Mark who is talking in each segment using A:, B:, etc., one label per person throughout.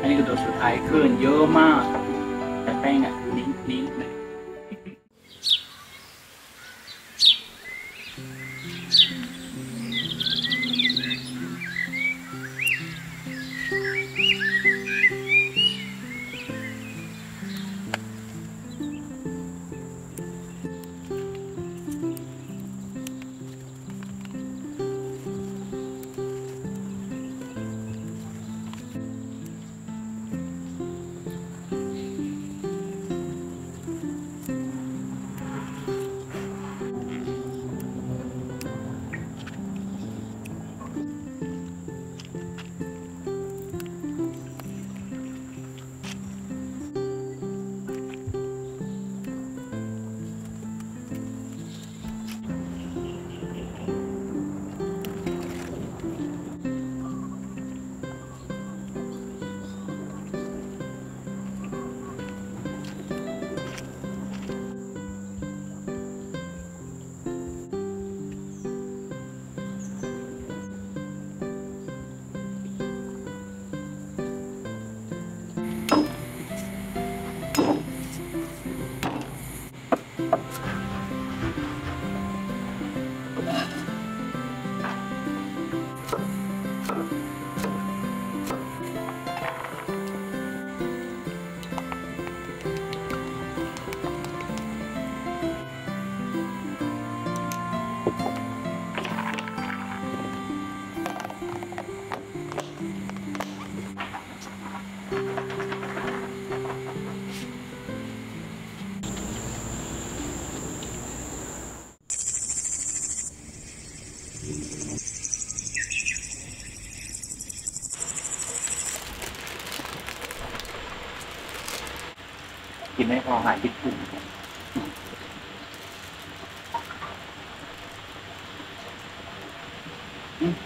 A: อันนี้คือตัวสุดท้ายเครื่องเยอะมากแต่แป้งอ่ะนิ้นเลย กินไม่พออาหารญี่ปุ่น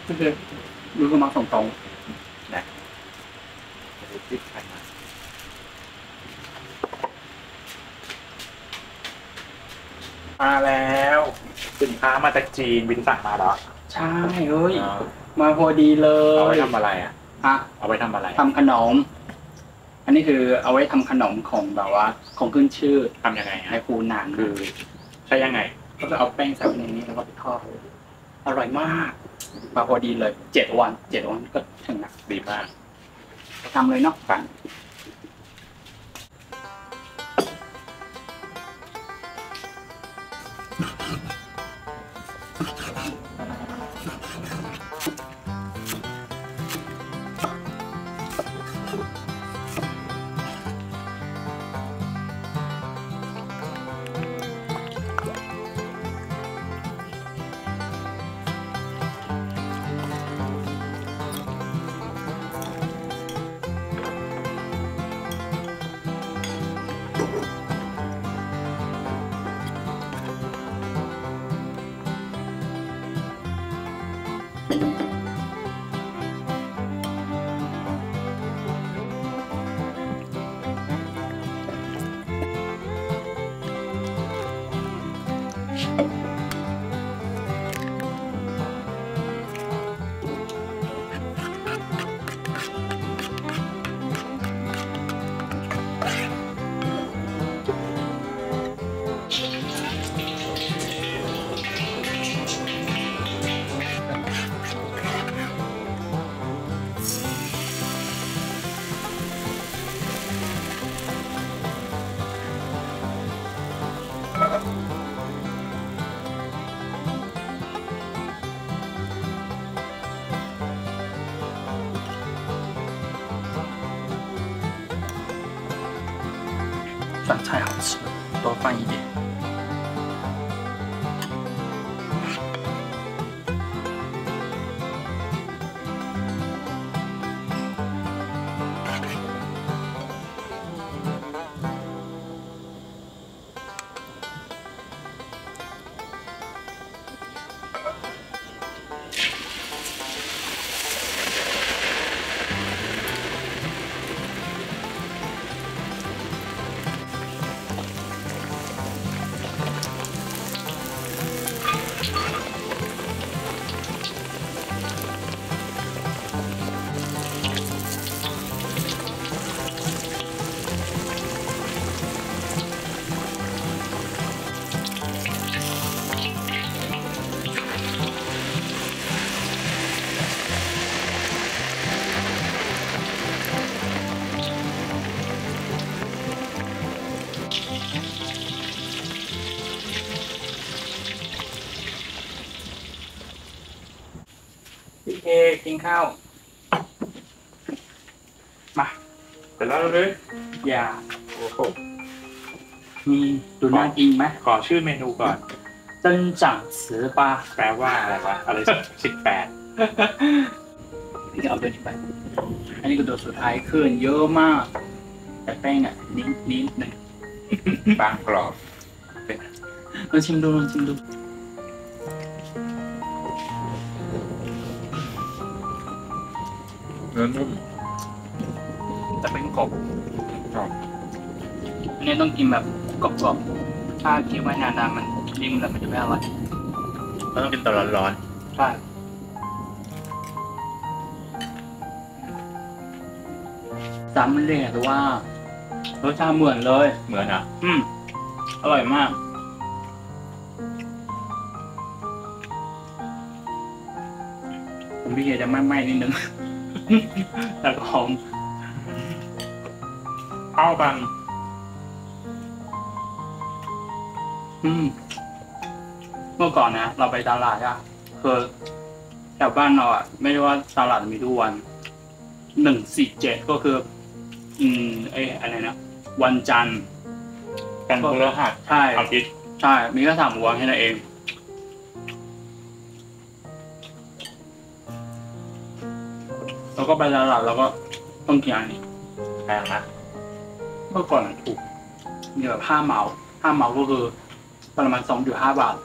A: ก็คือดูก็มาตรงๆนะดูที่ใครมา
B: แล้วสินค้ามาจากจีนบินสั่งมาแล้ว
A: ใช่เฮ้ยมาพอดีเลย
B: เอาไว้ทำอะไรอ่ะ
A: เอาไว้
B: ทำอะไร
A: ทำขนมอันนี้คือเอาไว้ทำขนมของแบบว่าของขึ้นชื่อ
B: ทำยังไง
A: ในปูนาน
B: คือใช้ยังไง
A: ก็จะเอาแป้งใส่ในนี้แล้วก็ไปทอดอร่อยมากมาพอดีเลย7 วันก็ถึงนะ
B: ดีมาก
A: ทำเลยเนาะกัน饭菜好吃，多放一点。กินข้าวมา
B: เสร็จแล้วเลย
A: อย่า
B: โอ้โห
A: มีดูน่ากินไหม
B: ขอชื่อเมนูก่อน
A: 增长词吧
B: แปลว่าอะไรวะ อะไร18
A: พี่เอาตัวนี้ไปอันนี้ก็ตัวสุดท้ายขึ้นเยอะมาก แต่แป้งอ่ะนิดหนึ่ง
B: บางกรอบ
A: ลองชิมดูลองชิมดู
B: เนื้อนุ่ม
A: แต่เป็นกรอบ
B: กรอบ
A: อันนี้ต้องกินแบบกรอบๆถ้าเคี้ยวไว้นานๆมันริมแล้วมันจะไม่อร่อย
B: แล้วต้องกินตอนร้อน
A: ใช่ซ้ำเลยหรือว่ารสชาติเหมือนเลย
B: ๆเหมือนอ่ะ
A: อร่อยมาก ผมพี่เอจะไหม้ๆนิดนึง แต่ก็หอม
B: เข้ากัน
A: เมื่อก่อนนะเราไปตลาดอะคือแถวบ้านเราอะไม่ได้ว่าตลาดมีทุกวัน147ก็คืออะไรนะวันจันทร์
B: กันพฤหัส
A: ใช่
B: อาทิตย์
A: ใช่มีแค่3 วันแค่นั้นเองเราก็ไปตลาดเราก็ต้องกินอันนี้
B: แพงนะ
A: เมื่อก่อนอะถูกมีแบบ5 เหมาก็คือประมาณ2.5 บาท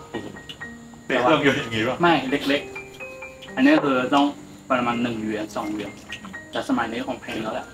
B: เป็นเครื่องยนต์อย่างงี้ป่ะ
A: ไม่เล็กๆ อันนี้คือต้องประมาณ1 เหรียญ2 เหรียญแต่สมัยนี้ของแพงแล้วแหละ